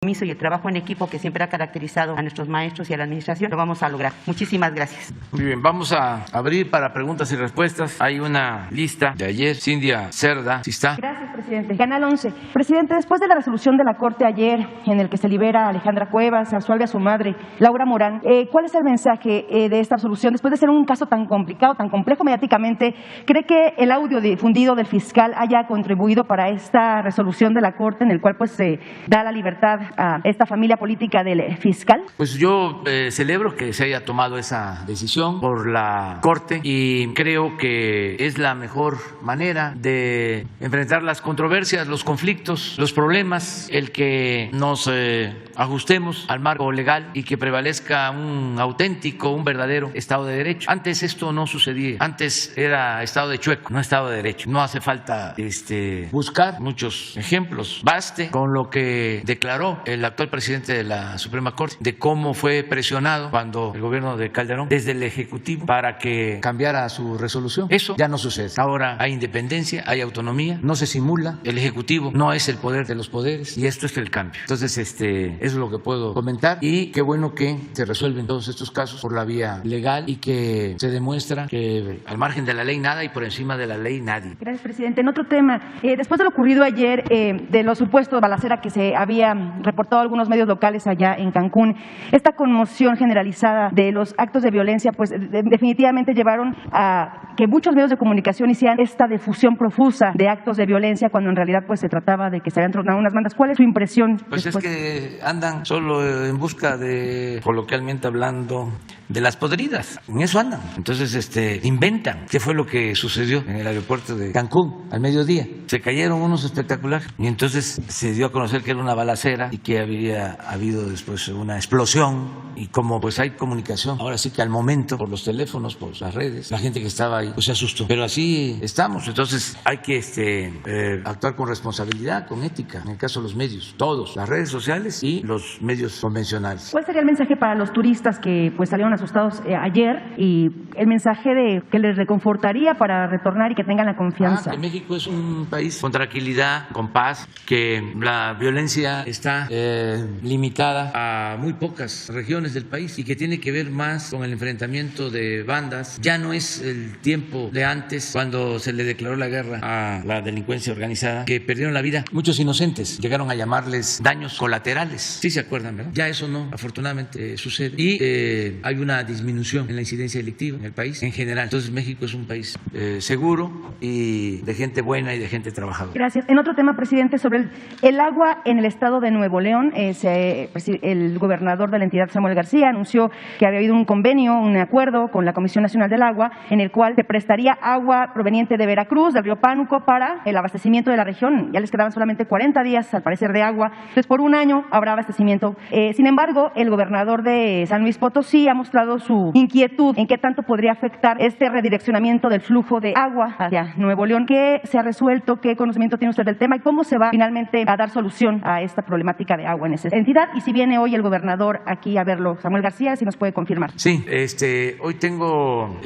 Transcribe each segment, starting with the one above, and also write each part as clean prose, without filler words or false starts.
Y el trabajo en equipo que siempre ha caracterizado a nuestros maestros y a la administración, lo vamos a lograr. Muchísimas gracias. Muy bien, vamos a abrir para preguntas y respuestas. Hay una lista de ayer. Cindia Cerda, ¿sí está? Gracias, presidente. Canal 11. Presidente, después de la resolución de la Corte ayer, en el que se libera a Alejandra Cuevas, absuelve a su madre, Laura Morán, ¿cuál es el mensaje de esta resolución? Después de ser un caso tan complicado, tan complejo mediáticamente, ¿cree que el audio difundido del fiscal haya contribuido para esta resolución de la Corte, en el cual pues se da la libertad a esta familia política del fiscal? Pues yo celebro que se haya tomado esa decisión por la Corte y creo que es la mejor manera de enfrentar las controversias, los conflictos, los problemas, el que nos ajustemos al marco legal y que prevalezca un auténtico, un verdadero Estado de Derecho. Antes esto no sucedía, antes era Estado de chueco, no Estado de Derecho. No hace falta buscar muchos ejemplos, baste con lo que declaró el actual presidente de la Suprema Corte, de cómo fue presionado cuando el gobierno de Calderón desde el Ejecutivo para que cambiara su resolución. Eso ya no sucede. Ahora hay independencia, hay autonomía, no se simula, el Ejecutivo no es el poder de los poderes y esto es el cambio. Entonces, eso es lo que puedo comentar y qué bueno que se resuelven todos estos casos por la vía legal y que se demuestra que al margen de la ley nada y por encima de la ley nadie. Gracias, presidente. En otro tema, después de lo ocurrido ayer, de los supuestos balacera que se había reportado algunos medios locales allá en Cancún, esta conmoción generalizada de los actos de violencia, pues definitivamente llevaron a que muchos medios de comunicación hicieran esta difusión profusa de actos de violencia cuando en realidad pues se trataba de que se habían tronado unas bandas. ¿Cuál es su impresión? Pues después? Es que andan solo en busca de, coloquialmente hablando, de las podridas. En eso andan. Entonces inventan qué fue lo que sucedió en el aeropuerto de Cancún al mediodía. Se cayeron unos espectaculares y entonces se dio a conocer que era una balacera y que había habido después una explosión y como pues hay comunicación, ahora sí que al momento por los teléfonos, por las redes, la gente que estaba ahí pues se asustó. Pero así estamos, entonces hay que actuar con responsabilidad, con ética, en el caso de los medios, todos, las redes sociales y los medios convencionales. ¿Cuál sería el mensaje para los turistas que pues salieron asustados ayer y el mensaje de que les reconfortaría para retornar y que tengan la confianza? Que México es un país con tranquilidad, con paz, que la violencia está limitada a muy pocas regiones del país y que tiene que ver más con el enfrentamiento de bandas. Ya no es el tiempo de antes cuando se le declaró la guerra a la delincuencia organizada, que perdieron la vida muchos inocentes, llegaron a llamarles daños colaterales. Sí se acuerdan, ¿verdad? Ya eso no, afortunadamente sucede y hay una disminución en la incidencia delictiva en el país en general. Entonces México es un país seguro y de gente buena y de gente trabajadora. Gracias. En otro tema, presidente, sobre el agua en el estado de Nuevo León, el gobernador de la entidad, Samuel García, anunció que había habido un convenio, un acuerdo con la Comisión Nacional del Agua, en el cual se prestaría agua proveniente de Veracruz, del río Pánuco, para el abastecimiento de la región. Ya les quedaban solamente 40 días, al parecer, de agua. Entonces, por un año habrá abastecimiento. Sin embargo, el gobernador de San Luis Potosí ha mostrado su inquietud en qué tanto podría afectar este redireccionamiento del flujo de agua hacia Nuevo León. ¿Qué se ha resuelto? ¿Qué conocimiento tiene usted del tema? ¿Y cómo se va finalmente a dar solución a esta problemática de agua en esa entidad? Y si viene hoy el gobernador aquí a verlo, Samuel García, si nos puede confirmar. Sí, hoy tengo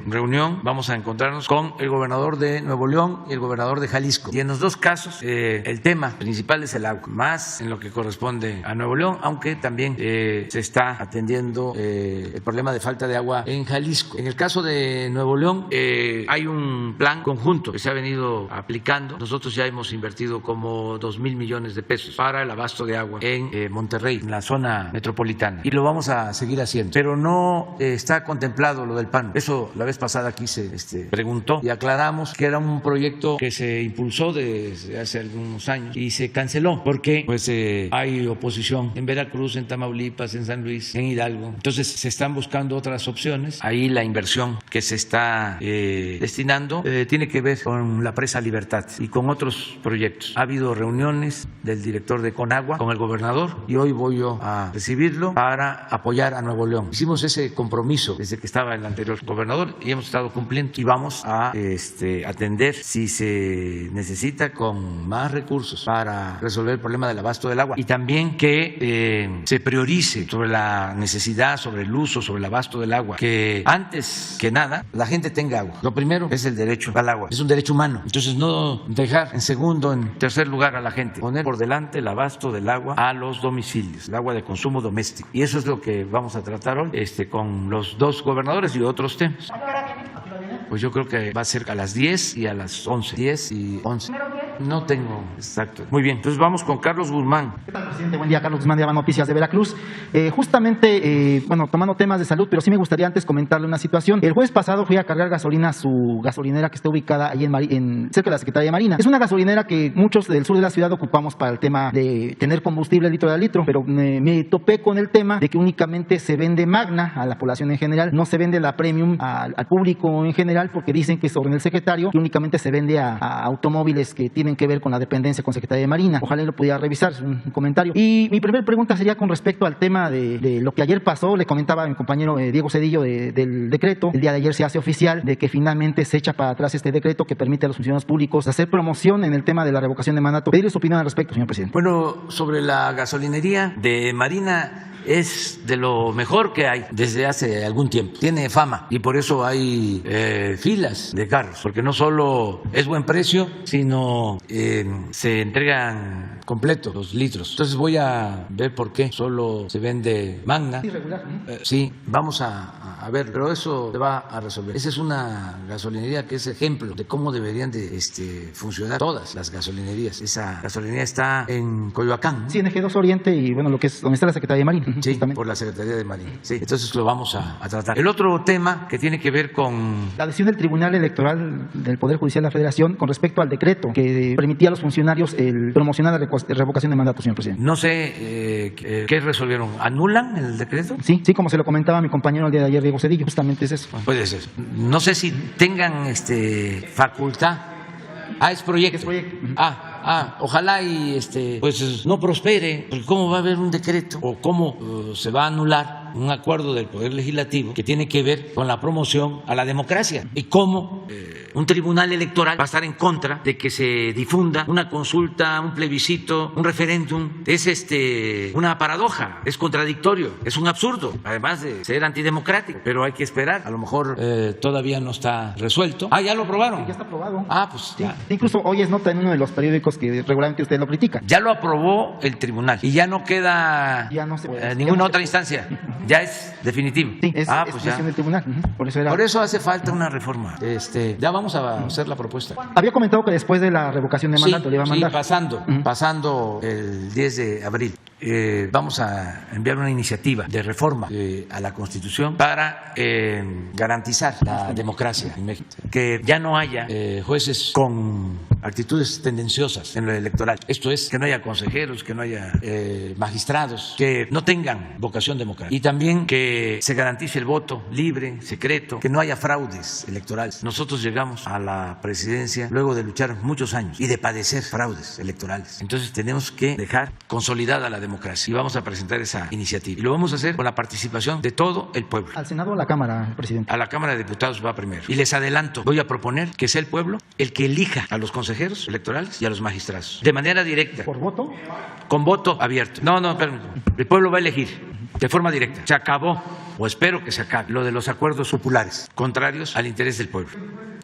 reunión, vamos a encontrarnos con el gobernador de Nuevo León y el gobernador de Jalisco. Y en los dos casos el tema principal es el agua, más en lo que corresponde a Nuevo León, aunque también se está atendiendo el problema de falta de agua en Jalisco. En el caso de Nuevo León hay un plan conjunto que se ha venido aplicando. Nosotros ya hemos invertido como 2,000 millones de pesos para el abasto de agua en Monterrey, en la zona metropolitana, y lo vamos a seguir haciendo, pero no está contemplado lo del PAN. Eso la vez pasada aquí se preguntó y aclaramos que era un proyecto que se impulsó desde hace algunos años y se canceló porque pues hay oposición en Veracruz, en Tamaulipas, en San Luis, en Hidalgo. Entonces se están buscando otras opciones. Ahí la inversión que se está destinando tiene que ver con la presa Libertad y con otros proyectos. Ha habido reuniones del director de Conagua con el gobernador y hoy voy yo a recibirlo para apoyar a Nuevo León. Hicimos ese compromiso desde que estaba el anterior gobernador y hemos estado cumpliendo y vamos a atender si se necesita con más recursos para resolver el problema del abasto del agua y también que se priorice sobre la necesidad, sobre el uso uso, sobre el abasto del agua, que antes que nada la gente tenga agua. Lo primero es el derecho al agua, es un derecho humano. Entonces no dejar en segundo, en tercer lugar a la gente, poner por delante el abasto del agua a los domicilios, el agua de consumo doméstico. Y eso es lo que vamos a tratar hoy con los dos gobernadores y otros temas. Pues yo creo que va a ser a las 10 y a las 11. 10 y 11. No tengo exacto. Muy bien, entonces vamos con Carlos Guzmán. ¿Qué tal, presidente? Buen día, Carlos Guzmán de Aba Noticias de Veracruz. Justamente, tomando temas de salud, pero sí me gustaría antes comentarle una situación. El jueves pasado fui a cargar gasolina a su gasolinera que está ubicada ahí cerca de la Secretaría de Marina. Es una gasolinera que muchos del sur de la ciudad ocupamos para el tema de tener combustible litro a litro, pero me topé con el tema de que únicamente se vende Magna a la población en general, no se vende la Premium al público en general, porque dicen que sobre el secretario que únicamente se vende a automóviles que tienen que ver con la dependencia con Secretaría de Marina. Ojalá lo pudiera revisar, es un comentario. Y mi primera pregunta sería con respecto al tema de lo que ayer pasó. Le comentaba a mi compañero Diego Cedillo del decreto. El día de ayer se hace oficial de que finalmente se echa para atrás este decreto que permite a los funcionarios públicos hacer promoción en el tema de la revocación de mandato. Pedirle su opinión al respecto, señor presidente. Bueno, sobre la gasolinería de Marina, es de lo mejor que hay desde hace algún tiempo. Tiene fama y por eso hay filas de carros, porque no solo es buen precio, sino se entregan completos los litros. Entonces voy a ver por qué solo se vende Magna. Sí, regular. Sí, vamos a ver, pero eso se va a resolver. Esa es una gasolinería que es ejemplo de cómo deberían de funcionar todas las gasolinerías. Esa gasolinería está en Coyoacán, ¿no? Sí, en Eje 2 Oriente y bueno, lo que es donde está la Secretaría de Marina. Sí, justamente. por la Secretaría de Marina. Sí, entonces lo vamos a tratar. El otro tema que tiene que ver con La decisión del Tribunal Electoral del Poder Judicial de la Federación con respecto al decreto que permitía a los funcionarios promocionar la revocación de mandato, señor presidente. no sé qué resolvieron. ¿Anulan el decreto? Sí, como se lo comentaba mi compañero el día de ayer, Diego Cedillo, justamente es eso. Puede ser. No sé si tengan facultad. Es proyecto. Es proyecto. Ojalá y pues no prospere, porque cómo va a haber un decreto o cómo se va a anular un acuerdo del Poder Legislativo que tiene que ver con la promoción a la democracia y cómo un tribunal electoral va a estar en contra de que se difunda una consulta, un plebiscito, un referéndum. Es una paradoja, es contradictorio, es un absurdo, además de ser antidemocrático, pero hay que esperar. A lo mejor todavía no está resuelto. Ya lo aprobaron. Ya está aprobado. Pues Sí. ya. Incluso hoy es nota en uno de los periódicos que regularmente usted lo critica. Ya lo aprobó el tribunal y ya no queda Ya no se puede. ninguna Ya no otra se- instancia. Ya es definitivo. Sí, es pues ya. decisión del tribunal. Por eso era. Por eso hace falta una reforma. Ya vamos a hacer la propuesta. Había comentado que después de la revocación de mandato le iba a mandar. pasando el 10 de abril. Vamos a enviar una iniciativa de reforma a la Constitución para garantizar la democracia en México. Que ya no haya jueces con actitudes tendenciosas en lo electoral. Esto es, que no haya consejeros, que no haya magistrados, que no tengan vocación democrática. Y también que se garantice el voto libre, secreto, que no haya fraudes electorales. Nosotros llegamos a la presidencia luego de luchar muchos años y de padecer fraudes electorales. Entonces tenemos que dejar consolidada la democracia y vamos a presentar esa iniciativa. Y lo vamos a hacer con la participación de todo el pueblo. ¿Al Senado o a la Cámara, presidente? A la Cámara de Diputados va primero. Y les adelanto, voy a proponer que sea el pueblo el que elija a los consejeros electorales y a los magistrados. De manera directa. ¿Por voto? Con voto abierto. No, espérame. El pueblo va a elegir de forma directa. Se acabó, o espero que se acabe, lo de los acuerdos populares contrarios al interés del pueblo.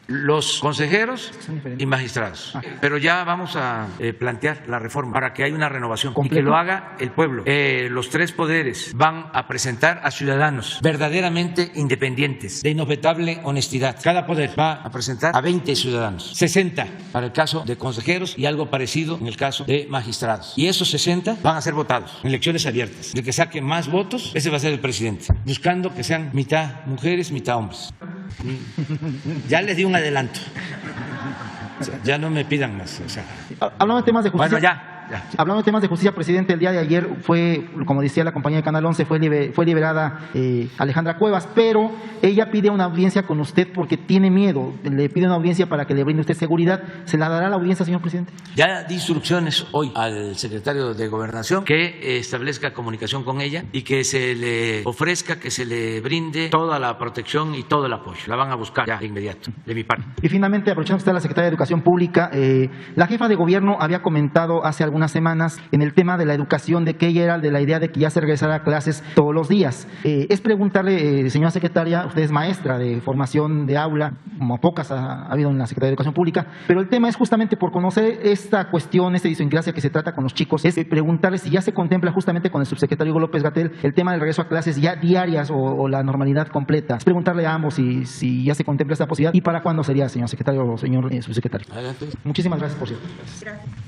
Los consejeros y magistrados. Pero ya vamos a plantear la reforma para que haya una renovación y que lo haga el pueblo. Los tres poderes van a presentar a ciudadanos verdaderamente independientes, de inobjetable honestidad. Cada poder va a presentar a 20 ciudadanos, 60 para el caso de consejeros y algo parecido en el caso de magistrados. Y esos 60 van a ser votados en elecciones abiertas. El que saque más votos, ese va a ser el presidente, buscando que sean mitad mujeres, mitad hombres. Ya les di un adelanto. O sea, ya no me pidan más. Hablando de temas de justicia. Bueno, ya. Hablando de temas de justicia, presidente, el día de ayer fue, como decía la compañía de Canal 11, fue liberada Alejandra Cuevas, pero ella pide una audiencia con usted porque tiene miedo. Le pide una audiencia para que le brinde usted seguridad. ¿Se la dará la audiencia, señor presidente? Ya di instrucciones hoy al secretario de Gobernación que establezca comunicación con ella y que se le ofrezca, que se le brinde toda la protección y todo el apoyo. La van a buscar ya de inmediato, de mi parte. Y finalmente, aprovechando que está la secretaria de Educación Pública, la jefa de gobierno había comentado hace algunas algunas semanas en el tema de la educación, de que ella era de la idea de que ya se regresara a clases todos los días. Es preguntarle, señora secretaria, usted es maestra de formación de aula, como pocas ha habido en la Secretaría de Educación Pública, pero el tema es justamente por conocer esta cuestión, esta idiosincrasia que se trata con los chicos, es preguntarle si ya se contempla justamente con el subsecretario Hugo López-Gatell el tema del regreso a clases ya diarias o la normalidad completa. Es preguntarle a ambos si ya se contempla esta posibilidad y para cuándo sería, señor secretario o señor subsecretario. Adelante. Muchísimas gracias, por cierto.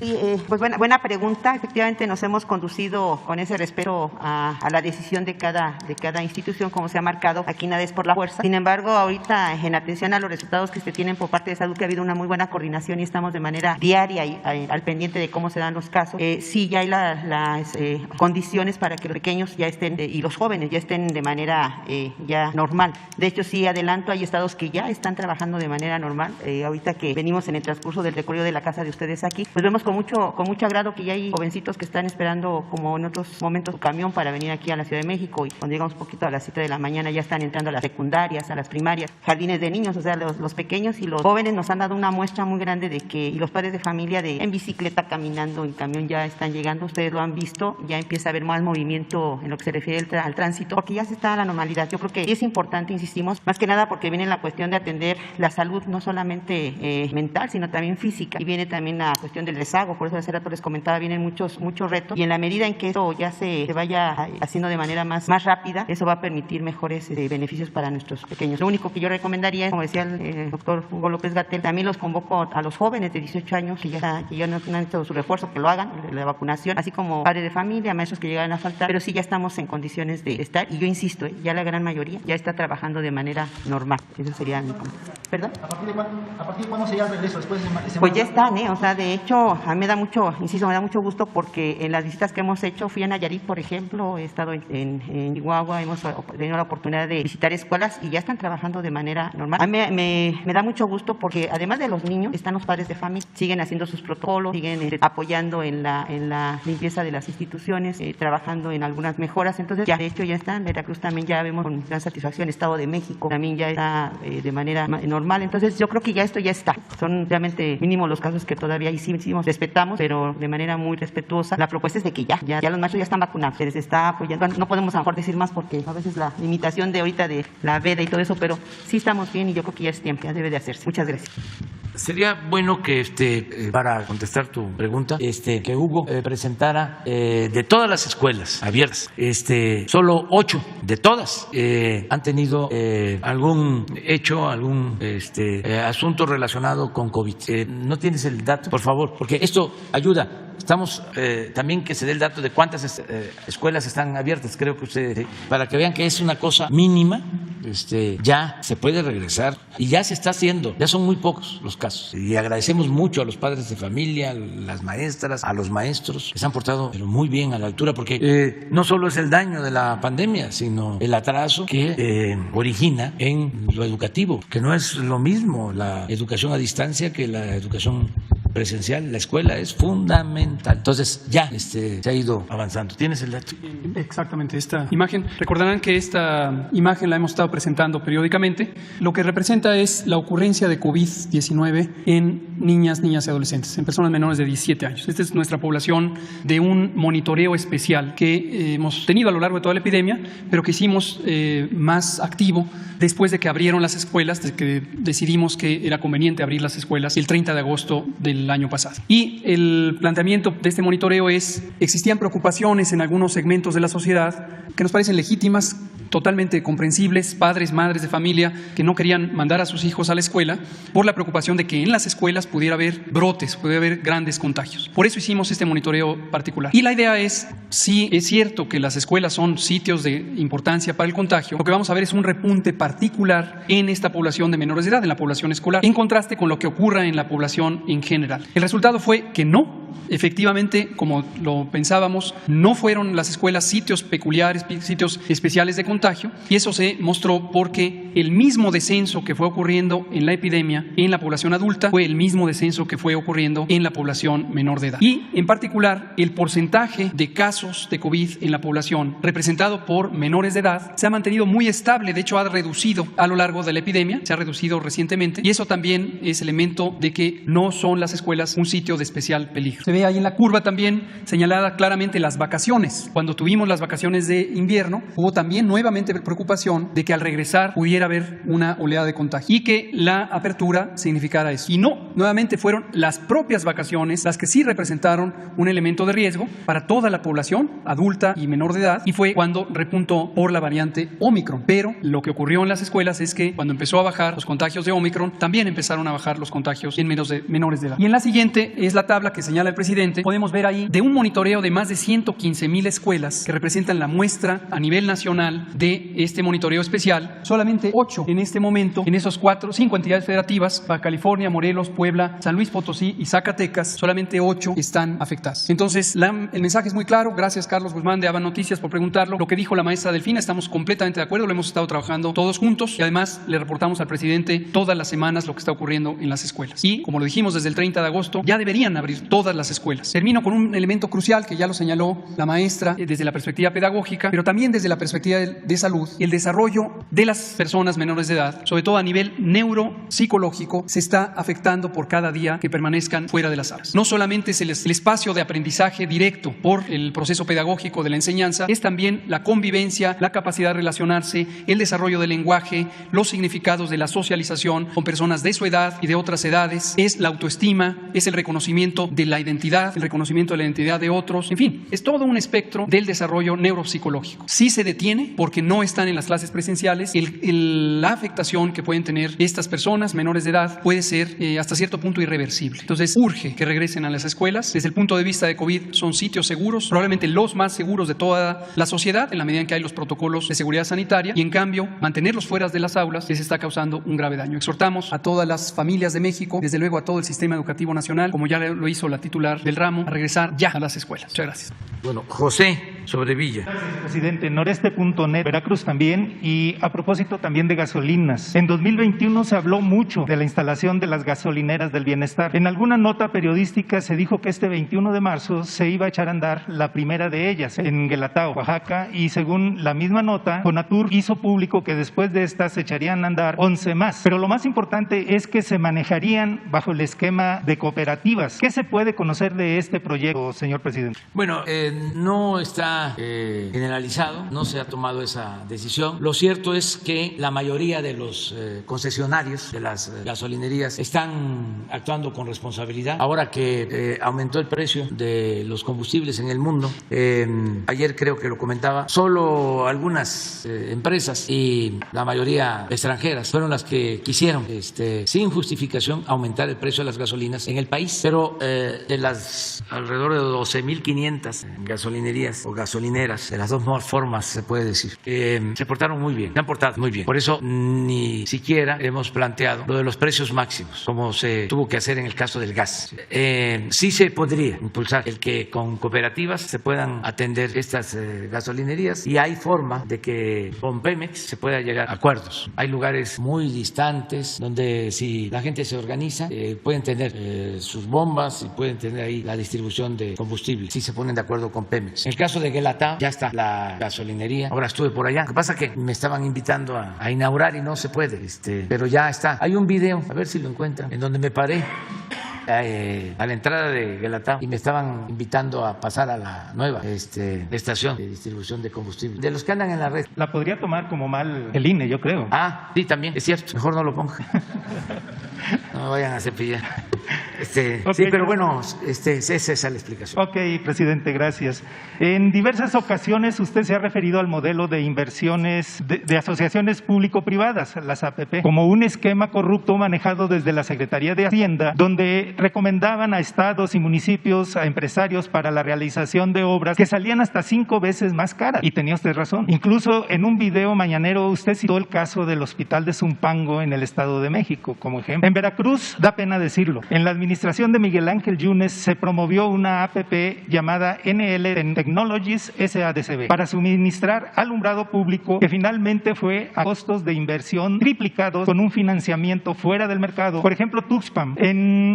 Sí, pues buena pregunta. Efectivamente nos hemos conducido con ese respeto a la decisión de cada institución, como se ha marcado. Aquí nada es por la fuerza. Sin embargo, ahorita en atención a los resultados que se tienen por parte de salud, que ha habido una muy buena coordinación y estamos de manera diaria y al pendiente de cómo se dan los casos. Sí, ya hay las condiciones para que los pequeños ya estén y los jóvenes ya estén de manera ya normal. De hecho, sí, adelanto, hay estados que ya están trabajando de manera normal. Ahorita que venimos en el transcurso del recorrido de la casa de ustedes aquí, pues vemos con mucho agrado que ya hay jovencitos que están esperando, como en otros momentos, su camión para venir aquí a la Ciudad de México, y cuando llegamos un poquito a las 7 de la mañana ya están entrando a las secundarias, a las primarias, jardines de niños. O sea, los pequeños y los jóvenes nos han dado una muestra muy grande de que, y los padres de familia, en bicicleta, caminando, en camión, ya están llegando. Ustedes lo han visto, ya empieza a haber más movimiento en lo que se refiere al tránsito, porque ya se está a la normalidad. Yo creo que es importante, insistimos, más que nada porque viene la cuestión de atender la salud, no solamente mental, sino también física, y viene también la cuestión del rezago. Por eso hace rato les comentaba, vienen muchos retos, y en la medida en que eso ya se vaya haciendo de manera más rápida, eso va a permitir mejores beneficios para nuestros pequeños. Lo único que yo recomendaría es, como decía el doctor Hugo López-Gatell, también los convoco a los jóvenes de 18 años que ya no han hecho su refuerzo, que lo hagan, la vacunación, así como padres de familia, maestros que llegan a faltar, pero sí ya estamos en condiciones de estar, y yo insisto, ya la gran mayoría ya está trabajando de manera normal. Eso sería mi comentario. ¿Perdón? ¿A partir de cuándo sería el regreso? Después de pues ya están, o sea, de hecho, a mí me da mucho gusto porque en las visitas que hemos hecho, fui a Nayarit, por ejemplo, he estado en Chihuahua, hemos tenido la oportunidad de visitar escuelas y ya están trabajando de manera normal. A mí me da mucho gusto porque además de los niños, están los padres de familia, siguen haciendo sus protocolos, siguen apoyando en la limpieza de las instituciones, trabajando en algunas mejoras. Entonces, ya de hecho ya están. Veracruz también ya vemos con gran satisfacción, Estado de México también ya está de manera normal. Entonces, yo creo que esto ya está. Son realmente mínimos los casos que todavía hicimos, respetamos, pero de manera muy respetuosa. La propuesta es de que ya los machos ya están vacunados, se les está apoyando. No podemos a lo mejor decir más porque a veces la limitación de ahorita de la veda y todo eso, pero sí estamos bien y yo creo que ya es tiempo, ya debe de hacerse. Muchas gracias. Sería bueno que, para contestar tu pregunta, que Hugo presentara de todas las escuelas abiertas, solo 8 de todas han tenido algún hecho, algún asunto relacionado con COVID. ¿No tienes el dato, por favor? Porque esto ayuda. Estamos también que se dé el dato de cuántas escuelas están abiertas, creo que ustedes, para que vean que es una cosa mínima, ya se puede regresar y ya se está haciendo, ya son muy pocos los casos. Y agradecemos mucho a los padres de familia, a las maestras, a los maestros, que se han portado pero muy bien, a la altura, porque no solo es el daño de la pandemia, sino el atraso que origina en lo educativo, que no es lo mismo la educación a distancia que la educación presencial. La escuela es fundamental. Entonces ya se ha ido avanzando. ¿Tienes el dato? Exactamente, esta imagen. Recordarán que esta imagen la hemos estado presentando periódicamente. Lo que representa es la ocurrencia de COVID-19 en niñas y adolescentes, en personas menores de 17 años. Esta es nuestra población de un monitoreo especial que hemos tenido a lo largo de toda la epidemia, pero que hicimos más activo después de que abrieron las escuelas, de que decidimos que era conveniente abrir las escuelas el 30 de agosto del año pasado. Y el planteamiento de este monitoreo es: existían preocupaciones en algunos segmentos de la sociedad que nos parecen legítimas, totalmente comprensibles, padres, madres de familia que no querían mandar a sus hijos a la escuela por la preocupación de que en las escuelas pudiera haber brotes, pudiera haber grandes contagios. Por eso hicimos este monitoreo particular. Y la idea es, sí es cierto que las escuelas son sitios de importancia para el contagio, lo que vamos a ver es un repunte particular en esta población de menores de edad, en la población escolar, en contraste con lo que ocurra en la población en general. El resultado fue que no. Efectivamente, como lo pensábamos, no fueron las escuelas sitios peculiares, sitios especiales de contagio. contagio, y eso se mostró porque el mismo descenso que fue ocurriendo en la epidemia en la población adulta fue el mismo descenso que fue ocurriendo en la población menor de edad. Y en particular, el porcentaje de casos de COVID en la población representado por menores de edad se ha mantenido muy estable, de hecho ha reducido a lo largo de la epidemia, se ha reducido recientemente, y eso también es elemento de que no son las escuelas un sitio de especial peligro. Se ve ahí en la curva también señalada claramente las vacaciones. Cuando tuvimos las vacaciones de invierno, hubo también nuevamente preocupación de que al regresar pudiera haber una oleada de contagio y que la apertura significara eso. Y no, nuevamente fueron las propias vacaciones las que sí representaron un elemento de riesgo para toda la población adulta y menor de edad, y fue cuando repuntó por la variante Omicron. Pero lo que ocurrió en las escuelas es que cuando empezó a bajar los contagios de Omicron, también empezaron a bajar los contagios en menores de edad. Y en la siguiente es la tabla que señala el presidente. Podemos ver ahí de un monitoreo de más de 115,000 escuelas que representan la muestra a nivel nacional de este monitoreo especial. Solamente 8 en este momento, en esos 5 entidades federativas, Baja California, Morelos, Puebla, San Luis Potosí y Zacatecas, solamente 8 están afectadas. Entonces, el mensaje es muy claro. Gracias, Carlos Guzmán de ABA Noticias, por preguntarlo. Lo que dijo la maestra Delfina, estamos completamente de acuerdo, lo hemos estado trabajando todos juntos y además le reportamos al presidente todas las semanas lo que está ocurriendo en las escuelas. Y, como lo dijimos desde el 30 de agosto, ya deberían abrir todas las escuelas. Termino con un elemento crucial que ya lo señaló la maestra desde la perspectiva pedagógica, pero también desde la perspectiva de salud. El desarrollo de las personas menores de edad, sobre todo a nivel neuropsicológico, se está afectando por cada día que permanezcan fuera de las aulas. No solamente es el espacio de aprendizaje directo por el proceso pedagógico de la enseñanza, es también la convivencia, la capacidad de relacionarse, el desarrollo del lenguaje, los significados de la socialización con personas de su edad y de otras edades, es la autoestima, es el reconocimiento de la identidad, el reconocimiento de la identidad de otros, en fin, es todo un espectro del desarrollo neuropsicológico. Si se detiene porque no están en las clases presenciales, la afectación que pueden tener estas personas menores de edad puede ser hasta cierto punto irreversible. Entonces, urge que regresen a las escuelas. Desde el punto de vista de COVID, son sitios seguros, probablemente los más seguros de toda la sociedad, en la medida en que hay los protocolos de seguridad sanitaria, y en cambio, mantenerlos fuera de las aulas les está causando un grave daño. Exhortamos a todas las familias de México, desde luego a todo el sistema educativo nacional, como ya lo hizo la titular del ramo, a regresar ya a las escuelas. Muchas gracias. Bueno, José Sobrevilla. Gracias, presidente. Noreste.net, Veracruz también, y a propósito también de gasolinas. En 2021 se habló mucho de la instalación de las gasolineras del bienestar. En alguna nota periodística se dijo que este 21 de marzo se iba a echar a andar la primera de ellas en Guelatao, Oaxaca, y según la misma nota, Fonatur hizo público que después de estas se echarían a andar 11 más. Pero lo más importante es que se manejarían bajo el esquema de cooperativas. ¿Qué se puede conocer de este proyecto, señor presidente? Bueno, no está generalizado, no se ha tomado esa decisión. Lo cierto es que la mayoría de los concesionarios de las gasolinerías están actuando con responsabilidad. Ahora que aumentó el precio de los combustibles en el mundo, ayer creo que lo comentaba, solo algunas empresas y la mayoría extranjeras fueron las que quisieron sin justificación aumentar el precio de las gasolinas en el país, pero de las alrededor de 12,500 gasolinerías o gasolineras, de las dos formas se puede decir, se portaron muy bien, se han portado muy bien. Por eso ni siquiera hemos planteado lo de los precios máximos, como se tuvo que hacer en el caso del gas. Sí se podría impulsar el que con cooperativas se puedan atender estas gasolinerías, y hay forma de que con Pemex se pueda llegar a acuerdos. Hay lugares muy distantes donde si la gente se organiza pueden tener sus bombas y pueden tener ahí la distribución de combustible si se ponen de acuerdo con Pemex. En el caso de Guelatao ya está la gasolinería. Ahora estuve por allá. Lo que pasa es que me estaban invitando a inaugurar y no se puede, pero ya está. Hay un video, a ver si lo encuentran, en donde me paré a la entrada de Guelatao y me estaban invitando a pasar a la nueva estación de distribución de combustible. De los que andan en la red. La podría tomar como mal el INE, yo creo. Ah, sí, también, es cierto. Mejor no lo ponga. No me vayan a cepillar. Okay, sí, pero bueno, esa es la explicación. Ok, presidente, gracias. En diversas ocasiones usted se ha referido al modelo de inversiones de asociaciones público-privadas, las APP, como un esquema corrupto manejado desde la Secretaría de Hacienda, donde recomendaban a estados y municipios, a empresarios para la realización de obras que salían hasta 5 veces más caras. Y tenía usted razón. Incluso en un video mañanero usted citó el caso del hospital de Zumpango en el Estado de México como ejemplo. En Veracruz, da pena decirlo, en la administración administración de Miguel Ángel Yunes se promovió una APP llamada NL Technologies SADCB para suministrar alumbrado público, que finalmente fue a costos de inversión triplicados con un financiamiento fuera del mercado. Por ejemplo, Tuxpan,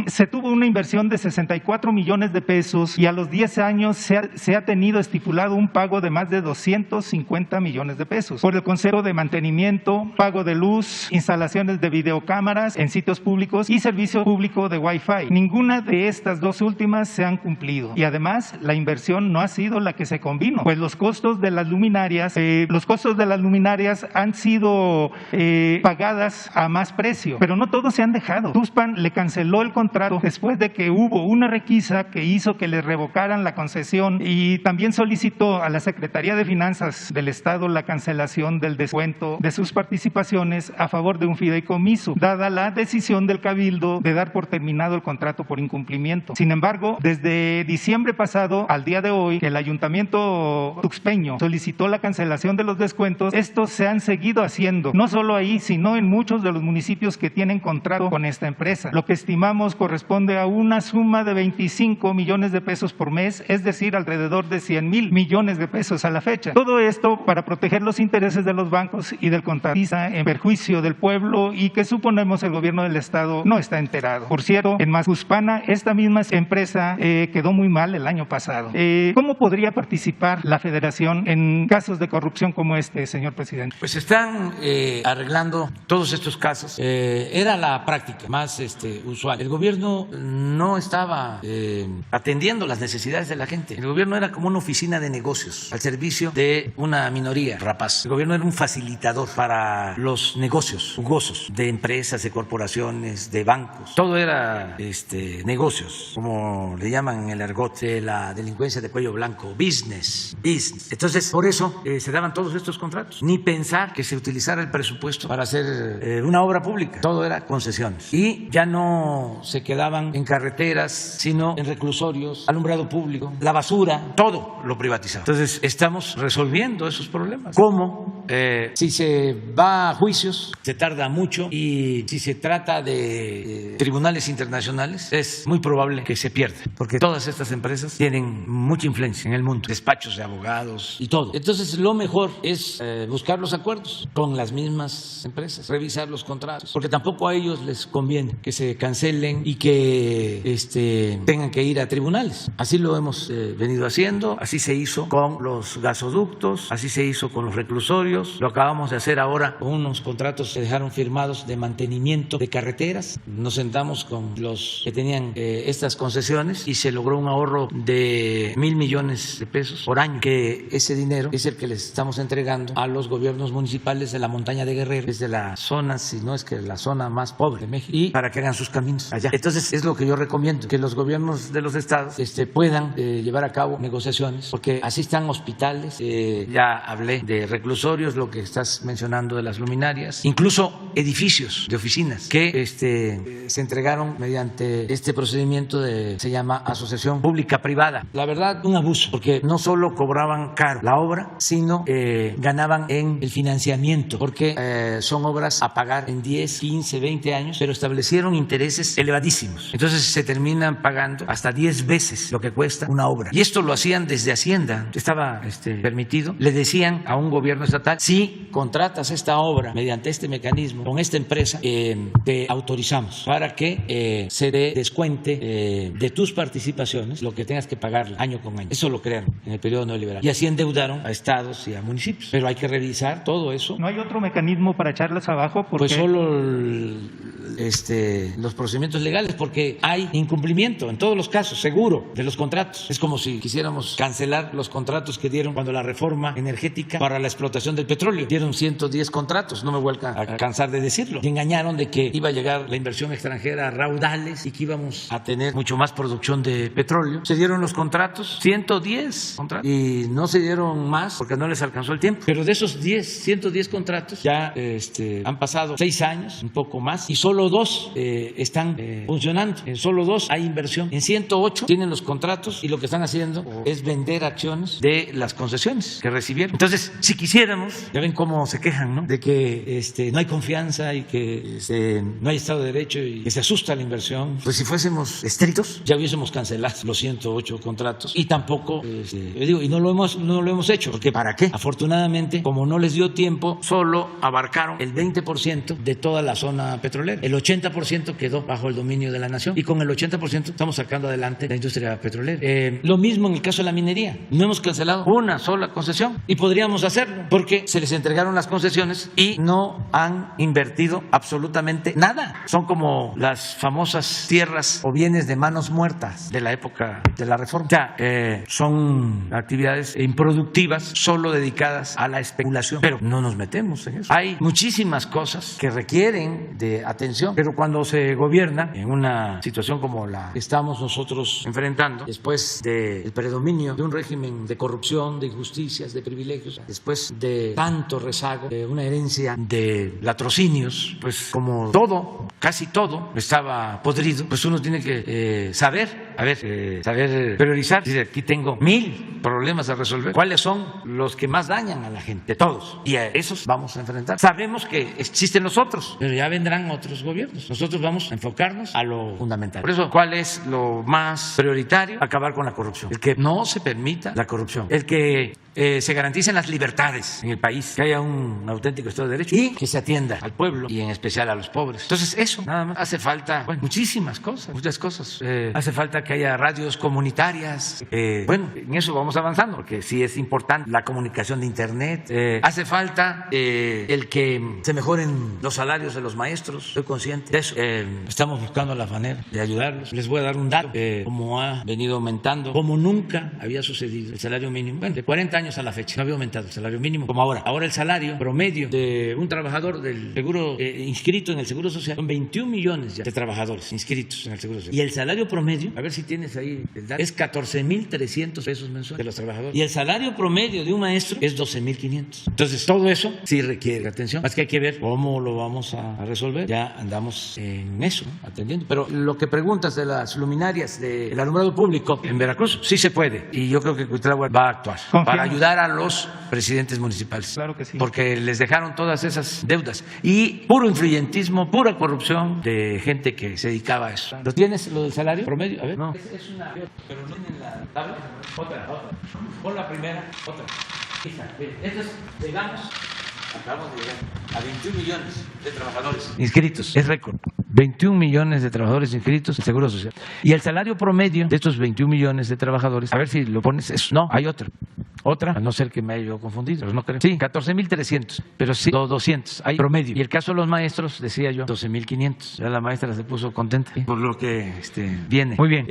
se tuvo una inversión de 64 millones de pesos y a los 10 años se ha tenido estipulado un pago de más de 250 millones de pesos por el concepto de mantenimiento, pago de luz, instalaciones de videocámaras en sitios públicos y servicio público de Wi-Fi. Ninguna de estas dos últimas se han cumplido y además la inversión no ha sido la que se convino, pues los costos de las luminarias han sido pagadas a más precio, pero no todos se han dejado. Tuxpan le canceló el contrato después de que hubo una requisa que hizo que le revocaran la concesión y también solicitó a la Secretaría de Finanzas del Estado la cancelación del descuento de sus participaciones a favor de un fideicomiso, dada la decisión del Cabildo de dar por terminado el contrato por incumplimiento. Sin embargo, desde diciembre pasado al día de hoy, que el ayuntamiento tuxpeño solicitó la cancelación de los descuentos, estos se han seguido haciendo, no solo ahí, sino en muchos de los municipios que tienen contrato con esta empresa. Lo que estimamos corresponde a una suma de 25 millones de pesos por mes, es decir, alrededor de 100,000 millones de pesos a la fecha. Todo esto para proteger los intereses de los bancos y del contratista en perjuicio del pueblo y que suponemos el gobierno del estado no está enterado. Por cierto, en Macuspana, esta misma empresa quedó muy mal el año pasado. ¿Cómo podría participar la federación en casos de corrupción como este, señor presidente? Pues están arreglando todos estos casos. Era la práctica más usual. El gobierno no estaba atendiendo las necesidades de la gente. El gobierno era como una oficina de negocios al servicio de una minoría rapaz. El gobierno era un facilitador para los negocios jugosos de empresas, de corporaciones, de bancos. Todo era negocios, como le llaman en el argot de la delincuencia de cuello blanco, business. Entonces, por eso se daban todos estos contratos. Ni pensar que se utilizara el presupuesto para hacer una obra pública. Todo era concesiones. Y ya no se quedaban en carreteras, sino en reclusorios, alumbrado público, la basura, todo lo privatizado. Entonces, estamos resolviendo esos problemas. ¿Cómo? Si se va a juicios, se tarda mucho, y si se trata de tribunales internacionales, es muy probable que se pierda, porque todas estas empresas tienen mucha influencia en el mundo, despachos de abogados y todo. Entonces, lo mejor es buscar los acuerdos con las mismas empresas, revisar los contratos, porque tampoco a ellos les conviene que se cancelen y que tengan que ir a tribunales. Así lo hemos venido haciendo, así se hizo con los gasoductos, así se hizo con los reclusorios, lo acabamos de hacer ahora con unos contratos que dejaron firmados de mantenimiento de carreteras. Nos sentamos con los que tenían estas concesiones y se logró un ahorro de 1,000 millones de pesos por año, que ese dinero es el que les estamos entregando a los gobiernos municipales de la montaña de Guerrero, es de la zona, si no es que la zona más pobre de México, y para que hagan sus caminos allá. Entonces, es lo que yo recomiendo, que los gobiernos de los estados puedan llevar a cabo negociaciones, porque así están hospitales, ya hablé de reclusorios, lo que estás mencionando de las luminarias, incluso edificios de oficinas que se entregaron mediante este procedimiento se llama asociación pública-privada. La verdad, un abuso, porque no solo cobraban caro la obra, sino ganaban en el financiamiento, porque son obras a pagar en 10, 15, 20 años, pero establecieron intereses elevadísimos. Entonces se terminan pagando hasta 10 veces lo que cuesta una obra. Y esto lo hacían desde Hacienda, estaba permitido. Le decían a un gobierno estatal: si contratas esta obra mediante este mecanismo con esta empresa, te autorizamos para que se descuente de tus participaciones lo que tengas que pagar año con año. Eso lo crearon en el periodo neoliberal. Y así endeudaron a estados y a municipios. Pero hay que revisar todo eso. ¿No hay otro mecanismo para echarlos abajo? Pues solo los procedimientos legales, porque hay incumplimiento en todos los casos, seguro, de los contratos. Es como si quisiéramos cancelar los contratos que dieron cuando la reforma energética para la explotación del petróleo. Dieron 110 contratos, no me voy a cansar de decirlo. Y engañaron de que iba a llegar la inversión extranjera a raudales y que íbamos a tener mucho más producción de petróleo. Se dieron los contratos, 110 contratos, y no se dieron más porque no les alcanzó el tiempo. Pero de esos 110 contratos ya han pasado 6 años, un poco más, y solo 2 están funcionando, en solo 2 hay inversión, en 108 tienen los contratos y lo que están haciendo es vender acciones de las concesiones que recibieron. Entonces, si quisiéramos, ya ven cómo se quejan, ¿no? De que no hay confianza y que no hay Estado de Derecho y que se asusta la inversión. Pues si fuésemos estrictos, ya hubiésemos cancelado los 108 contratos y tampoco, yo digo, y no lo hemos hecho, porque ¿para qué? Afortunadamente, como no les dio tiempo, solo abarcaron el 20% de toda la zona petrolera. El 80% quedó bajo el dominio de la nación y con el 80% estamos sacando adelante la industria petrolera. Lo mismo en el caso de la minería. No hemos cancelado una sola concesión y podríamos hacerlo porque se les entregaron las concesiones y no han invertido absolutamente nada. Son como las famosas tierras o bienes de manos muertas de la época de la reforma. O sea, son actividades improductivas solo dedicadas a la especulación, pero no nos metemos en eso. Hay muchísimas cosas que requieren de atención, pero cuando se gobierna en una situación como la que estamos nosotros enfrentando, después del predominio de un régimen de corrupción, de injusticias, de privilegios, después de tanto rezago, de una herencia de latrocinios, pues como todo, casi todo estaba podrido, pues uno tiene que saber priorizar. Dice, aquí tengo 1000 problemas a resolver. ¿Cuáles son los que más dañan a la gente? Todos. Y a esos vamos a enfrentar. Sabemos que existen los otros, pero ya vendrán otros gobiernos. Nosotros vamos a enfocarnos a lo fundamental. Por eso, ¿cuál es lo más prioritario? Acabar con la corrupción. El que no se permita la corrupción. El que se garanticen las libertades en el país, que haya un auténtico Estado de Derecho y que se atienda al pueblo y en especial a los pobres. Entonces eso, nada más. Hace falta muchísimas cosas, muchas cosas. Hace falta que haya radios comunitarias. En eso vamos avanzando, porque sí es importante la comunicación de Internet. Hace falta el que se mejoren los salarios de los maestros. Estoy consciente de eso. Estamos buscando la manera de ayudarlos. Les voy a dar un dato. Como ha venido aumentando, como nunca había sucedido el salario mínimo. De 40 años a la fecha no había aumentado el salario mínimo como ahora. Ahora el salario promedio de un trabajador del seguro inscrito en el Seguro Social son 21 millones ya de trabajadores inscritos en el Seguro Social. Y el salario promedio, a ver si tienes ahí el dato, es 14,300 pesos mensuales de los trabajadores. Y el salario promedio de un maestro es 12,500. Entonces todo eso sí requiere atención. Más que hay que ver cómo lo vamos a resolver. Ya andamos en eso, atendiendo. Pero lo que preguntas de las luminarias del alumbrado público en Veracruz, sí se puede. Y yo creo que Cuitlahua va a actuar para ayudar a los presidentes municipales. Claro que sí. Porque les dejaron todas esas deudas. Y puro influyentismo, pura corrupción de gente que se dedicaba a eso. ¿Lo tienes, lo del salario promedio? A ver. No. Es una, pero no en la tabla. Otra. Pon la primera, otra. Esto es, acabamos de llegar a 21 millones de trabajadores inscritos. Es récord. 21 millones de trabajadores inscritos en Seguro Social. Y el salario promedio de estos 21 millones de trabajadores, a ver si lo pones, eso. No, hay otra, a no ser que me haya yo confundido, pero no creo. Sí, 14,300, pero sí, 200, hay promedio. Y el caso de los maestros, decía yo, 12,500. Ya la maestra se puso contenta por lo que viene. Muy bien,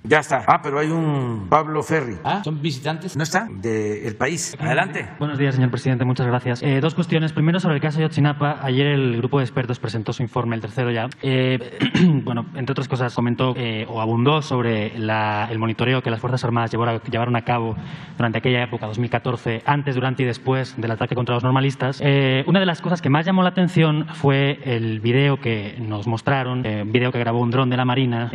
ya está. Pero hay un Pablo Ferri. ¿Son visitantes? ¿No está? Del país. Adelante. Buenos días, señor presidente, muchas gracias. Dos cuestiones. Primero, sobre el caso Ayotzinapa. Ayer el grupo de expertos presentó su informe, el tercero ya. Entre otras cosas, comentó o abundó sobre el monitoreo que las Fuerzas Armadas llevaron a cabo durante aquella época, 2014, antes, durante y después del ataque contra los normalistas. Una de las cosas que más llamó la atención fue el video que nos mostraron, video que grabó un dron de la Marina,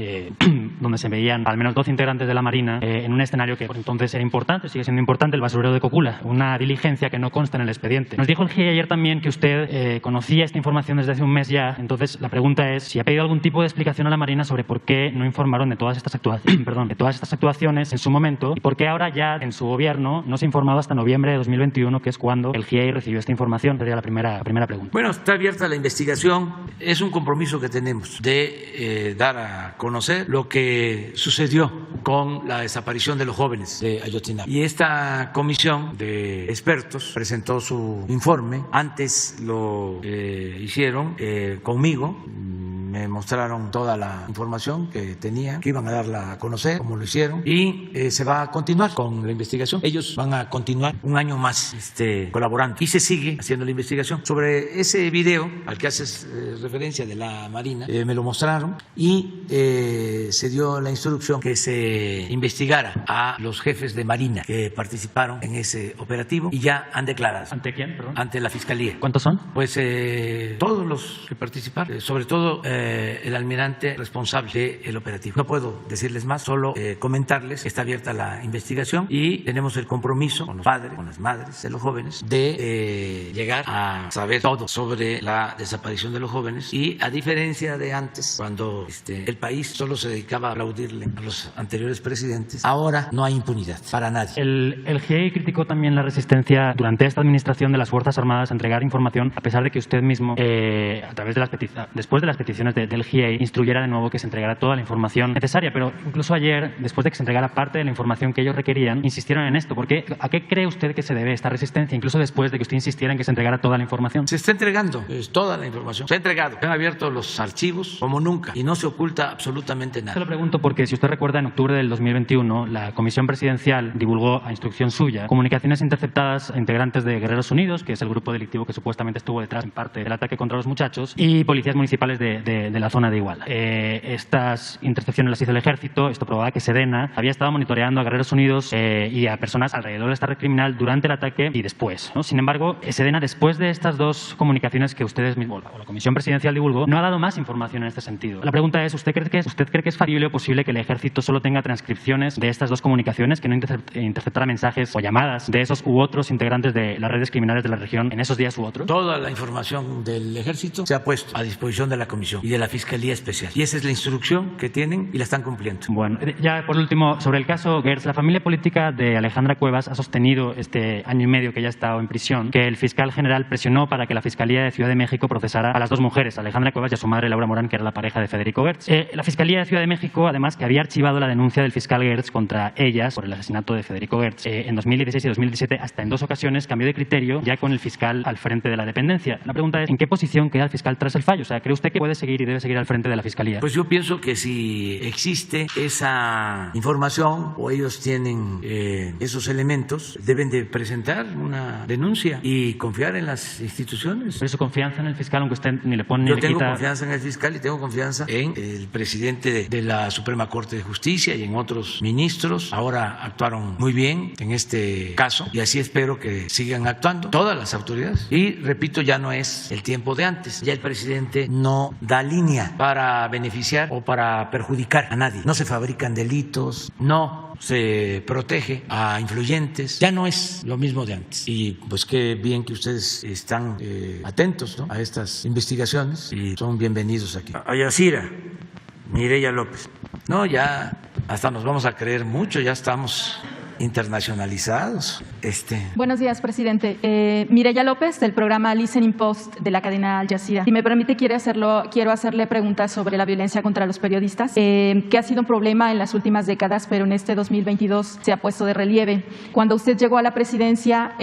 donde se veían al menos 12 integrantes de la Marina en un escenario que por entonces era importante, sigue siendo importante, el basurero de Cocula, una diligencia que no consta en el expediente. Nos dijo el GIEI ayer también que usted conocía esta información desde hace un mes ya. Entonces, la pregunta es si ha pedido algún tipo de explicación a la Marina sobre por qué no informaron de todas estas actuaciones en su momento y por qué ahora ya en su gobierno no se ha informado hasta noviembre de 2021, que es cuando el GIEI recibió esta información. Sería la primera pregunta. Bueno, está abierta la investigación. Es un compromiso que tenemos de dar a conocer lo que sucedió con la desaparición de los jóvenes de Ayotzinapa. Y esta comisión de expertos presentó su informe. Antes lo hicieron conmigo. me mostraron toda la información que tenían, que iban a darla a conocer, como lo hicieron, y se va a continuar con la investigación. Ellos van a continuar un año más colaborando y se sigue haciendo la investigación. Sobre ese video al que haces referencia de la Marina, me lo mostraron y se dio la instrucción que se investigara a los jefes de Marina que participaron en ese operativo y ya han declarado. ¿Ante quién? Perdón. Ante la Fiscalía. ¿Cuántos son? Pues todos los que participaron, sobre todo el almirante responsable del operativo. No puedo decirles más, solo comentarles que está abierta la investigación y tenemos el compromiso con los padres, con las madres de los jóvenes de llegar a saber todo sobre la desaparición de los jóvenes y a diferencia de antes, cuando el país solo se dedicaba a aplaudirle a los anteriores presidentes, ahora no hay impunidad para nadie. El GIEI criticó también la resistencia durante esta administración de las Fuerzas Armadas a entregar información, a pesar de que usted mismo, a través de después de las peticiones del GIEI, instruyera de nuevo que se entregara toda la información necesaria. Pero incluso ayer, después de que se entregara parte de la información que ellos requerían, insistieron en esto. ¿A qué cree usted que se debe esta resistencia, incluso después de que usted insistiera en que se entregara toda la información? Se está entregando toda la información. Se ha entregado. Se han abierto los archivos como nunca y no se oculta absolutamente nada. Se lo pregunto porque, si usted recuerda, en octubre del 2021, la Comisión Presidencial divulgó a instrucción suya comunicaciones interceptadas a integrantes de Guerreros Unidos, que es el grupo delictivo que supuestamente estuvo detrás en parte del ataque contra los muchachos, y policías municipales de la zona de Iguala. Estas intercepciones las hizo el Ejército. Esto probaba que Sedena había estado monitoreando a Guerreros Unidos y a personas alrededor de esta red criminal durante el ataque y después, ¿no? Sin embargo, Sedena, después de estas dos comunicaciones que ustedes mismos, o la Comisión Presidencial divulgó, no ha dado más información en este sentido. La pregunta es, ¿usted cree que es factible o posible que el Ejército solo tenga transcripciones de estas dos comunicaciones, que no interceptara mensajes o llamadas de esos u otros integrantes de las redes criminales de la región en esos días u otros? Toda la información del Ejército se ha puesto a disposición de la Comisión y de la Fiscalía Especial. Y esa es la instrucción que tienen y la están cumpliendo. Bueno, ya por último, sobre el caso Gertz, la familia política de Alejandra Cuevas ha sostenido este año y medio que ella ha estado en prisión que el fiscal general presionó para que la Fiscalía de Ciudad de México procesara a las dos mujeres, Alejandra Cuevas y a su madre Laura Morán, que era la pareja de Federico Gertz. La Fiscalía de Ciudad de México, además, que había archivado la denuncia del fiscal Gertz contra ellas por el asesinato de Federico Gertz en 2016 y 2017, hasta en dos ocasiones cambió de criterio, ya con el fiscal al frente de la dependencia. La pregunta es, ¿en qué posición queda el fiscal tras el fallo? O sea, ¿cree usted que puede seguir y debe seguir al frente de la Fiscalía? Pues yo pienso que si existe esa información o ellos tienen esos elementos, deben de presentar una denuncia y confiar en las instituciones. ¿Pero su confianza en el fiscal, aunque usted ni le pone ni le quita? Yo tengo confianza en el fiscal y tengo confianza en el presidente de la Suprema Corte de Justicia y en otros ministros. Ahora actuaron muy bien en este caso y así espero que sigan actuando todas las autoridades. Y repito, ya no es el tiempo de antes. Ya el presidente no da línea para beneficiar o para perjudicar a nadie. No se fabrican delitos, no se protege a influyentes. Ya no es lo mismo de antes. Y pues qué bien que ustedes están atentos, ¿no?, a estas investigaciones y son bienvenidos aquí. A Yacira Mireya López. No, ya hasta nos vamos a creer mucho, ya estamos internacionalizados. Buenos días, presidente. Mireya López, del programa Listening Post de la cadena Al Jazeera. Si me permite, quiero hacerle preguntas sobre la violencia contra los periodistas, que ha sido un problema en las últimas décadas, pero en este 2022 se ha puesto de relieve. Cuando usted llegó a la presidencia,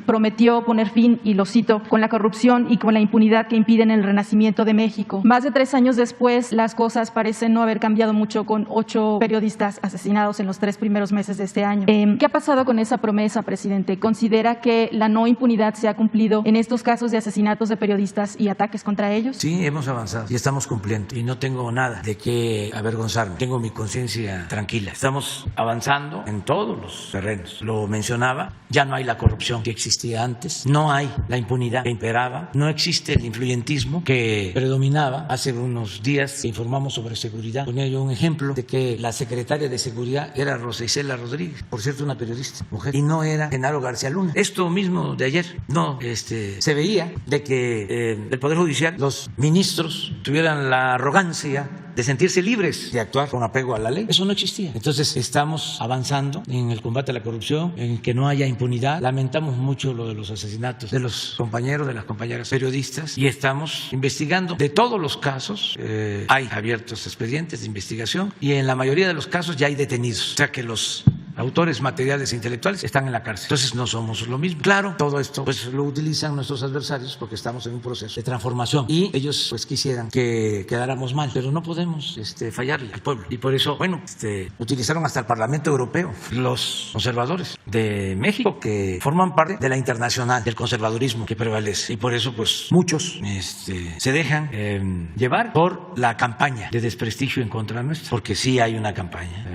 prometió poner fin, y lo cito, con la corrupción y con la impunidad que impiden el renacimiento de México. Más de 3 años después, las cosas parecen no haber cambiado mucho, con 8 periodistas asesinados en los 3 primeros meses de este año. ¿Qué ha pasado con esa promesa, presidente? ¿Considera que la no impunidad se ha cumplido en estos casos de asesinatos de periodistas y ataques contra ellos? Sí, hemos avanzado y estamos cumpliendo y no tengo nada de qué avergonzarme. Tengo mi conciencia tranquila. Estamos avanzando en todos los terrenos. Lo mencionaba, ya no hay la corrupción que existía antes, no hay la impunidad que imperaba, no existe el influyentismo que predominaba. Hace unos días que informamos sobre seguridad, ponía yo un ejemplo de que la secretaria de Seguridad era Rosa Isela Rodríguez, por cierto, una periodista, mujer, y no era Genaro García Luna. Esto mismo de ayer, no se veía de que el Poder Judicial, los ministros tuvieran la arrogancia de sentirse libres de actuar con apego a la ley. Eso no existía. Entonces estamos avanzando en el combate a la corrupción, en que no haya impunidad. Lamentamos mucho lo de los asesinatos de los compañeros, de las compañeras periodistas, y estamos investigando de todos los casos. Hay abiertos expedientes de investigación y en la mayoría de los casos ya hay detenidos. O sea que los autores materiales e intelectuales están en la cárcel. Entonces no somos lo mismo. Claro, todo esto pues lo utilizan nuestros adversarios porque estamos en un proceso de transformación y ellos pues quisieran que quedáramos mal, pero no podemos fallarle al pueblo. Y por eso, bueno, utilizaron hasta el Parlamento Europeo los conservadores de México que forman parte de la internacional del conservadurismo que prevalece. Y por eso pues muchos se dejan llevar por la campaña de desprestigio en contra nuestra, porque sí hay una campaña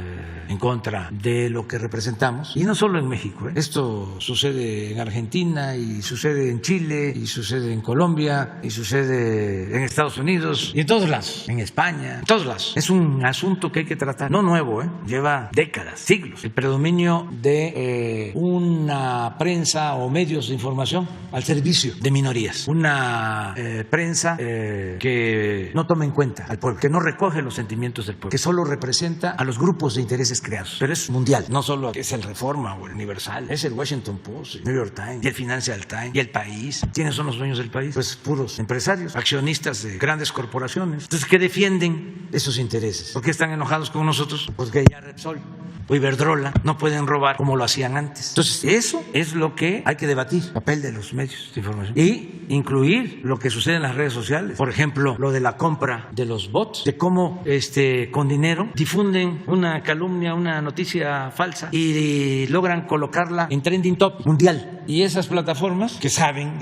en contra de lo que representamos, y no solo en México. Esto sucede en Argentina, y sucede en Chile, y sucede en Colombia, y sucede en Estados Unidos, y en todos lados, en España, en todos lados. Es un asunto que hay que tratar, no nuevo, lleva décadas, siglos. El predominio de una prensa o medios de información al servicio de minorías, una prensa que no toma en cuenta al pueblo, que no recoge los sentimientos del pueblo, que solo representa a los grupos de intereses creados, pero es mundial, no solo es el Reforma o el Universal, es el Washington Post, el New York Times y el Financial Times y el País. ¿Quiénes son los dueños del país? Pues puros empresarios, accionistas de grandes corporaciones. Entonces, ¿qué defienden esos intereses? ¿Por qué están enojados con nosotros? Porque ya Repsol o Iberdrola no pueden robar como lo hacían antes. Entonces, eso es lo que hay que debatir, el papel de los medios de información, y incluir lo que sucede en las redes sociales. Por ejemplo, lo de la compra de los bots, de cómo con dinero difunden una calumnia, una noticia falsa y logran colocarla en trending top mundial. Y esas plataformas que saben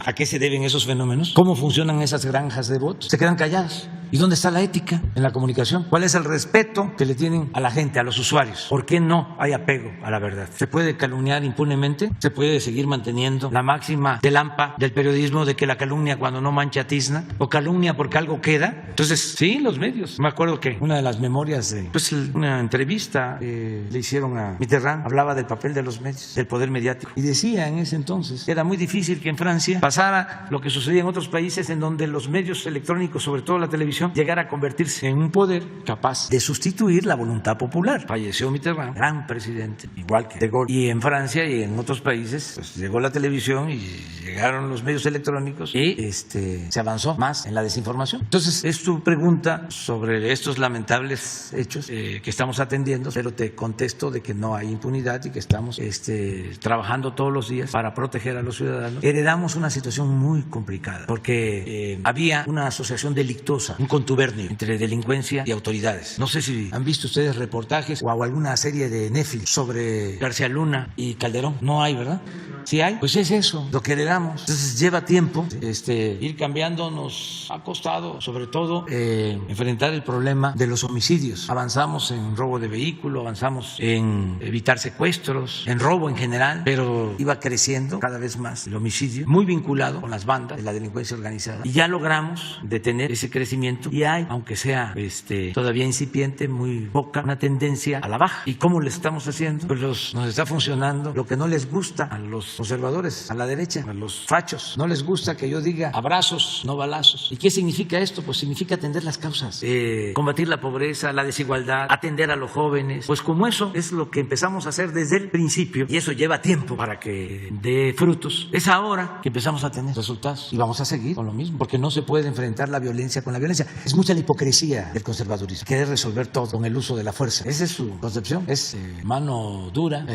a qué se deben esos fenómenos, cómo funcionan esas granjas de bots, se quedan calladas. ¿Y dónde está la ética en la comunicación? ¿Cuál es el respeto que le tienen a la gente, a los usuarios? ¿Por qué no hay apego a la verdad? ¿Se puede calumniar impunemente? ¿Se puede seguir manteniendo la máxima del AMPA del periodismo de que la calumnia cuando no mancha tizna? ¿O calumnia porque algo queda? Entonces, sí, los medios. Me acuerdo que una de las memorias de una entrevista le hicieron a Mitterrand, hablaba del papel de los medios, del poder mediático. Y decía en ese entonces que era muy difícil que en Francia pasara lo que sucedía en otros países en donde los medios electrónicos, sobre todo la televisión, llegara a convertirse en un poder capaz de sustituir la voluntad popular. Falleció Mitterrand, gran presidente, igual que De Gaulle. Y en Francia y en otros países pues, llegó la televisión y llegaron los medios electrónicos y se avanzó más en la desinformación. Entonces, es tu pregunta sobre estos lamentables hechos que estamos atendiendo, pero te contesto de que no hay impunidad y que estamos trabajando todos los días para proteger a los ciudadanos. Heredamos una situación muy complicada porque había una asociación delictuosa, un contubernio entre delincuencia y autoridades. No sé si han visto ustedes reportajes o alguna serie de Netflix sobre García Luna y Calderón. No hay, ¿verdad? ¿Sí hay? Pues es eso, lo que heredamos. Entonces lleva tiempo ir cambiando. Nos ha costado, sobre todo, enfrentar el problema de los homicidios. Avanzamos en robo de vehículo, avanzamos en evitar secuestros, en robo en general, pero iba creciendo cada vez más el homicidio, muy vinculado con las bandas de la delincuencia organizada. Y ya logramos detener ese crecimiento y hay, aunque sea todavía incipiente, muy poca, una tendencia a la baja. ¿Y cómo le estamos haciendo? Pues nos está funcionando lo que no les gusta a los conservadores, a la derecha, a los fachos. No les gusta que yo diga abrazos, no balazos. ¿Y qué significa esto? Pues significa atender las causas, combatir la pobreza, la desigualdad, atender a los jóvenes. Pues como eso es lo que empezamos a hacer desde el principio, y eso lleva tiempo para que dé frutos, es ahora que empezamos a tener resultados. Y vamos a seguir con lo mismo, porque no se puede enfrentar la violencia con la violencia. Es mucha la hipocresía del conservadurismo, querer resolver todo con el uso de la fuerza. Esa es su concepción, es mano dura,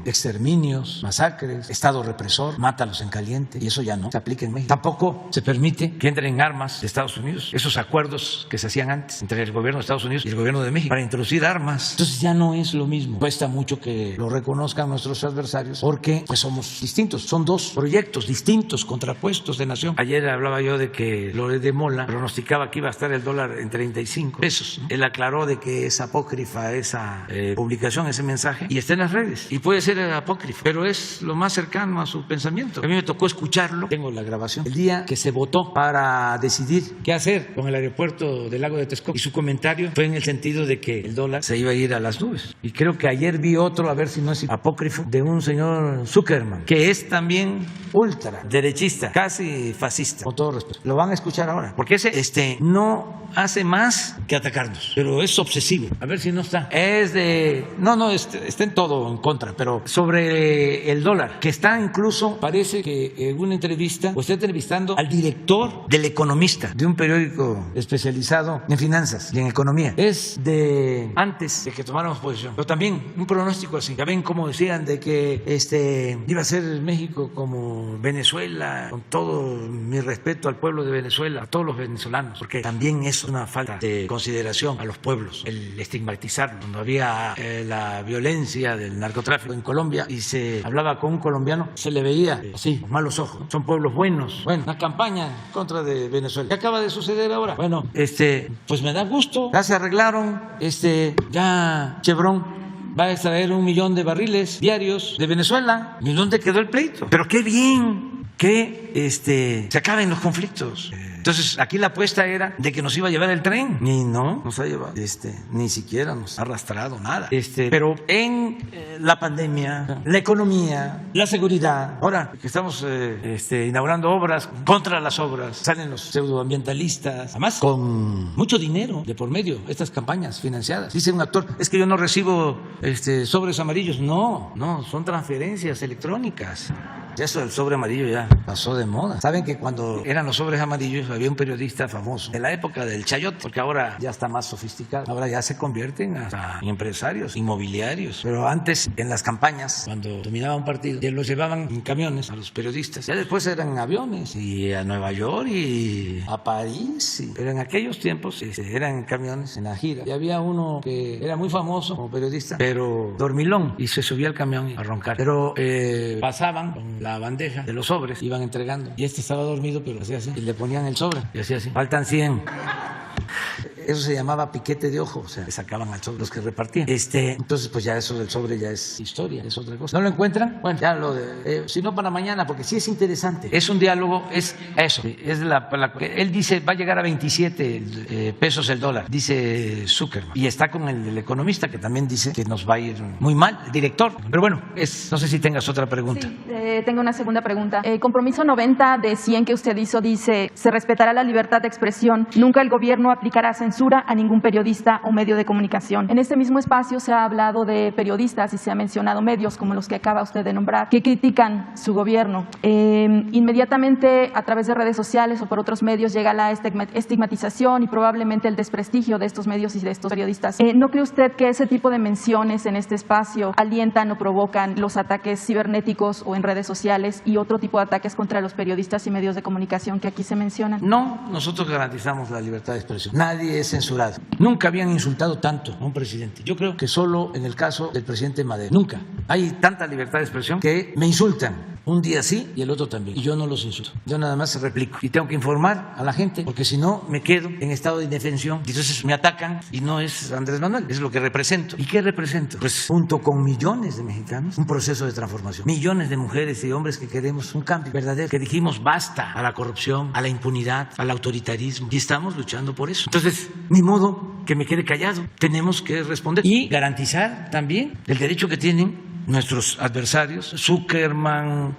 exterminios, masacres, Estado represor, mátalos en caliente, y eso ya no se aplica en México. Tampoco se permite que entren armas de Estados Unidos, esos acuerdos que se hacían antes entre el gobierno de Estados Unidos y el gobierno de México para introducir armas. Entonces ya no es lo mismo. Cuesta mucho que lo reconozcan nuestros adversarios porque pues somos distintos, son dos proyectos distintos, contrapuestos de nación. Ayer hablaba yo de que Loret de Mola pronosticaba que iba a estar el dólar en 35 pesos. Él aclaró de que es apócrifa esa publicación, ese mensaje, y está en las redes. Y puede ser apócrifa, pero es lo más cercano a su pensamiento. A mí me tocó escucharlo, tengo la grabación, el día que se votó para decidir qué hacer con el aeropuerto del Lago de Texcoco. Y su comentario fue en el sentido de que el dólar se iba a ir a las nubes. Y creo que ayer vi otro, a ver si no es apócrifo, de un señor Zuckerman, que es también ultra derechista, casi fascista, con todo respeto. Lo van a escuchar ahora, porque ese no hace más que atacarnos, pero es obsesivo. A ver si no está. Es de está en todo en contra, pero sobre el dólar, que está incluso, parece que en una entrevista, o está entrevistando al director del Economista, de un periódico especializado en finanzas y en economía. Es de antes de que tomáramos posición, pero también un pronóstico así. Ya ven cómo decían de que iba a ser México como Venezuela, con todo mi respeto al pueblo de Venezuela, a todos los venezolanos, porque también es una falta de consideración a los pueblos, el estigmatizar. Cuando había la violencia del narcotráfico en Colombia y se hablaba con un colombiano, se le veía así, con malos ojos. Son pueblos buenos. Bueno, una campaña en contra de Venezuela. ¿Qué acaba de suceder ahora? Bueno, pues me da gusto. Ya se arreglaron. Ya Chevron va a extraer 1 millón de barriles diarios de Venezuela. ¿Y dónde quedó el pleito? Pero qué bien que se acaben los conflictos. Entonces, aquí la apuesta era de que nos iba a llevar el tren. Y no nos ha llevado. Ni siquiera nos ha arrastrado nada. Pero en la pandemia, la economía, la seguridad, ahora que estamos inaugurando obras, contra las obras, salen los pseudoambientalistas, además con mucho dinero de por medio, estas campañas financiadas. Dice un actor, es que yo no recibo sobres amarillos. No, son transferencias electrónicas. Eso del sobre amarillo ya pasó de moda. Saben que cuando eran los sobres amarillos había un periodista famoso de la época del chayote, porque ahora ya está más sofisticado. Ahora ya se convierten hasta en empresarios inmobiliarios. Pero antes, en las campañas, cuando dominaba un partido, los llevaban en camiones a los periodistas. Ya después eran aviones, y a Nueva York y a París. Pero en aquellos tiempos eran camiones en la gira. Y había uno que era muy famoso como periodista, pero dormilón, y se subía al camión a roncar. Pero pasaban con la bandeja de los sobres, iban entregando, y estaba dormido, pero hacía así, y le ponían el sobre y hacía así, faltan 100. Eso se llamaba piquete de ojo, o sea, le sacaban al sobre los que repartían. Entonces, pues ya eso del sobre ya es historia, es otra cosa. ¿No lo encuentran? Bueno, ya si no, para mañana, porque sí es interesante. Es un diálogo, es eso. Es él dice, va a llegar a 27 pesos el dólar, dice Zuckerman. Y está con el economista, que también dice que nos va a ir muy mal, el director. Pero bueno, no sé si tengas otra pregunta. Sí, tengo una segunda pregunta. Compromiso 90 de 100 que usted hizo dice, se respetará la libertad de expresión. Nunca el gobierno aplicará censura a ningún periodista o medio de comunicación. En este mismo espacio se ha hablado de periodistas y se ha mencionado medios como los que acaba usted de nombrar, que critican su gobierno. Inmediatamente a través de redes sociales o por otros medios llega la estigmatización y probablemente el desprestigio de estos medios y de estos periodistas. ¿No cree usted que ese tipo de menciones en este espacio alientan o provocan los ataques cibernéticos o en redes sociales y otro tipo de ataques contra los periodistas y medios de comunicación que aquí se mencionan? No, nosotros garantizamos la libertad de expresión. Nadie es censurado. Nunca habían insultado tanto a un presidente. Yo creo que solo en el caso del presidente Madero. Nunca. Hay tanta libertad de expresión que me insultan. Un día sí y el otro también. Y yo no los insulto. Yo nada más replico. Y tengo que informar a la gente, porque si no me quedo en estado de indefensión. Y entonces me atacan y no es Andrés Manuel, es lo que represento. ¿Y qué represento? Pues junto con millones de mexicanos, un proceso de transformación. Millones de mujeres y hombres que queremos un cambio verdadero. Que dijimos basta a la corrupción, a la impunidad, al autoritarismo. Y estamos luchando por eso. Entonces, ni modo que me quede callado. Tenemos que responder y garantizar también el derecho que tienen nuestros adversarios, Zuckerman,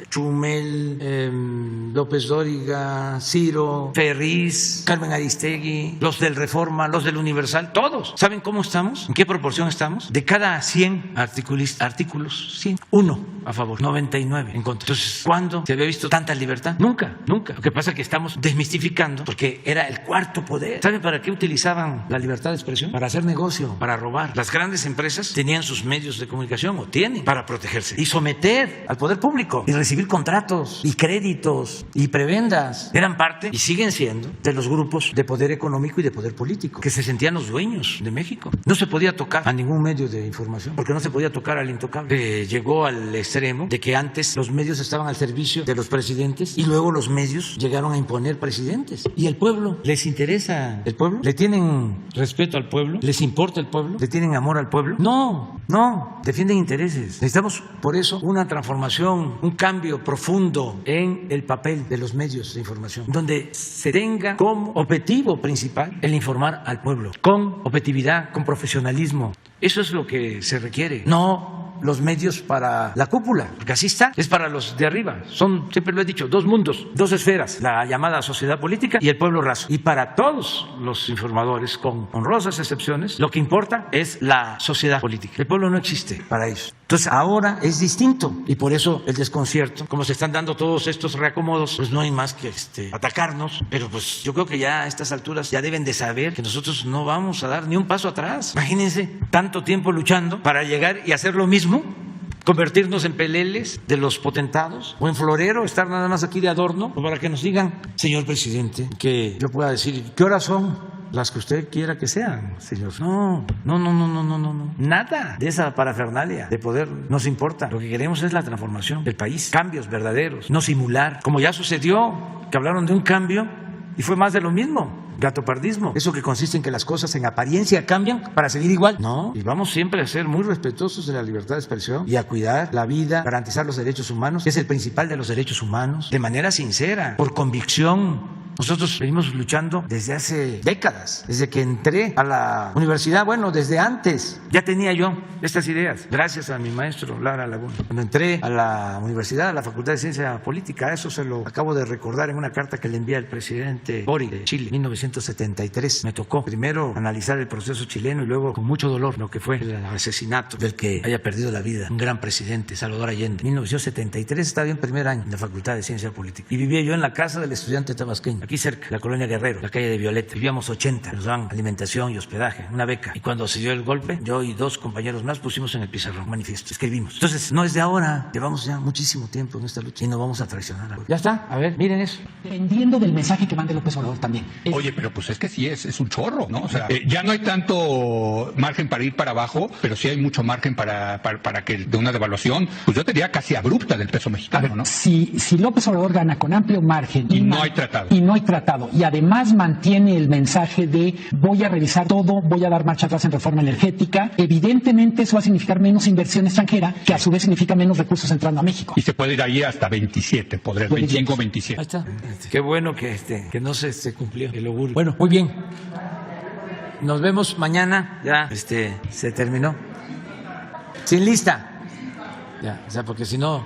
Chumel, López Dóriga, Ciro, Ferriz, Carmen Aristegui, los del Reforma, los del Universal, todos. ¿Saben cómo estamos? ¿En qué proporción estamos? De cada 100 artículos, 100, 1 a favor, 99 en contra. Entonces, ¿cuándo se había visto tanta libertad? Nunca, nunca. Lo que pasa es que estamos desmistificando, porque era el cuarto poder. ¿Saben para qué utilizaban la libertad de expresión? Para hacer negocio, para robar. Las grandes empresas tenían sus medios de comunicación, o tienen, para protegerse y someter al poder público y recibir contratos y créditos y prebendas. Eran parte y siguen siendo de los grupos de poder económico y de poder político, que se sentían los dueños de México. No se podía tocar a ningún medio de información, porque no se podía tocar al intocable. Llegó al extremo de que antes los medios estaban al servicio de los presidentes y luego los medios llegaron a imponer presidentes. ¿Y el pueblo? ¿Les interesa el pueblo? ¿Le tienen respeto al pueblo? ¿Les importa el pueblo? ¿Le tienen amor al pueblo? No, defienden intereses. Necesitamos por eso una transformación, un cambio profundo en el papel de los medios de información, donde se tenga como objetivo principal el informar al pueblo, con objetividad, con profesionalismo. Eso es lo que se requiere, no los medios para la cúpula, porque así está, es para los de arriba. Son, siempre lo he dicho, dos mundos, dos esferas, la llamada sociedad política y el pueblo raso. Y para todos los informadores, con honrosas excepciones, lo que importa es la sociedad política. El pueblo no existe para ellos. Entonces ahora es distinto y por eso el desconcierto, como se están dando todos estos reacomodos, pues no hay más que atacarnos, pero pues yo creo que ya a estas alturas ya deben de saber que nosotros no vamos a dar ni un paso atrás. Imagínense tanto tiempo luchando para llegar y hacer lo mismo, convertirnos en peleles de los potentados o en florero, estar nada más aquí de adorno, o para que nos digan, señor presidente, que yo pueda decir, ¿qué horas son? Las que usted quiera que sean, señor. No. Nada de esa parafernalia de poder nos importa. Lo que queremos es la transformación del país, cambios verdaderos, no simular, como ya sucedió, que hablaron de un cambio y fue más de lo mismo. Gatopardismo, eso que consiste en que las cosas en apariencia cambian para seguir igual. No, y vamos siempre a ser muy respetuosos de la libertad de expresión y a cuidar la vida, garantizar los derechos humanos, que es el principal de los derechos humanos, de manera sincera, por convicción. Nosotros venimos luchando desde hace décadas, desde que entré a la universidad, bueno, desde antes ya tenía yo estas ideas, gracias a mi maestro Lara Laguna. Cuando entré a la universidad, a la Facultad de Ciencia Política, eso se lo acabo de recordar en una carta que le envié al presidente Boric de Chile, en 1973. Me tocó primero analizar el proceso chileno y luego, con mucho dolor, lo que fue el asesinato del que haya perdido la vida, un gran presidente, Salvador Allende. En 1973 estaba en primer año en la Facultad de Ciencia Política y vivía yo en la casa del estudiante tabasqueño, aquí cerca, la colonia Guerrero, la calle de Violeta. Vivíamos 80, nos daban alimentación y hospedaje, una beca. Y cuando se dio el golpe, yo y dos compañeros más pusimos en el pizarrón un manifiesto, escribimos. Entonces, no es de ahora, llevamos ya muchísimo tiempo en esta lucha y no vamos a traicionar. Ya está, a ver, miren eso. Dependiendo del mensaje que mande López Obrador también. Oye, pero pues es que sí, es un chorro, ¿no? O sea, ya no hay tanto margen para ir para abajo, pero sí hay mucho margen para que de una devaluación, pues yo te diría casi abrupta del peso mexicano, ¿no? Si López Obrador gana con amplio margen y no hay tratado. Y además mantiene el mensaje de voy a revisar todo, voy a dar marcha atrás en reforma energética, evidentemente eso va a significar menos inversión extranjera, que a su vez significa menos recursos entrando a México. Y se puede ir ahí hasta 27, 25 o 27. Ahí está. Qué bueno que no se cumplió el augurio. Bueno, muy bien. Nos vemos mañana. Ya se terminó. Sin lista. Ya, o sea, porque si no,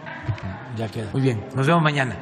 ya queda. Muy bien. Nos vemos mañana.